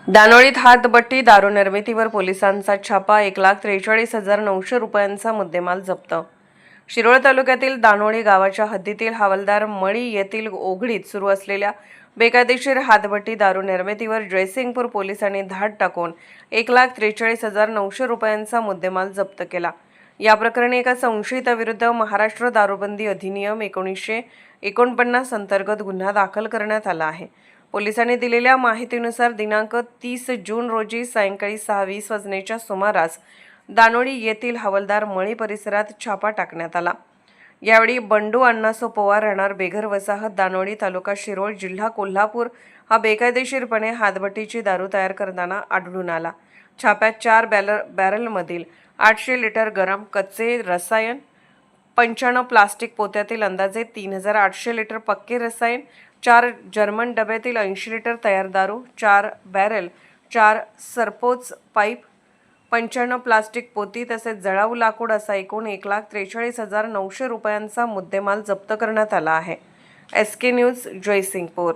दानोळीत हातभट्टी दारू निर्मितीवर पोलिसांचा छापा 1,43,900 रुपयांचा मुद्देमाल जप्त। शिरोळ तालुक्यातील दानोळी गावाच्या हद्दीतील हवालदार मळी येथील ओघळीत सुरू असलेल्या बेकायदेशीर हातभट्टी दारू निर्मितीवर जयसिंगपूर पोलिसांनी धाड टाकून 1,43,900 रुपयांचा मुद्देमाल जप्त केला। या प्रकरणी एका संशयिताविरुद्ध महाराष्ट्र दारूबंदी अधिनियम 1949 अंतर्गत गुन्हा दाखल करण्यात आला आहे। पोलिसांनी दिलेल्या माहितीनुसार दिनांक 30 जून रोजी सायंकाळी 6:20 वाजण्याच्या सुमारास दानोळी येथील हवालदार मळी परिसरात छापा टाकण्यात आला। यावेळी बंडू अण्णासो पवार राहणार बेघर वसाहत दानोळी तालुका शिरोळ जिल्हा कोल्हापूर हा बेकायदेशीरपणे हातभट्टीची दारू तयार करताना आढळून आला। छाप्यात 4 बॅरलमधील 800 लिटर गरम कच्चे रसायन, 95 प्लास्टिक पोत्यातील अंदाजे 3,800 लिटर पक्के रसायन, 4 जर्मन डब्यातील 80 लिटर तयार दारू, 4 बॅरल, 4 सरपोच पाईप, 95 प्लास्टिक पोती तसेच जळाऊ लाकूड असा एकूण 1,43,900 रुपयांचा मुद्देमाल जप्त करण्यात आला आहे। SK news, Jaysingpur.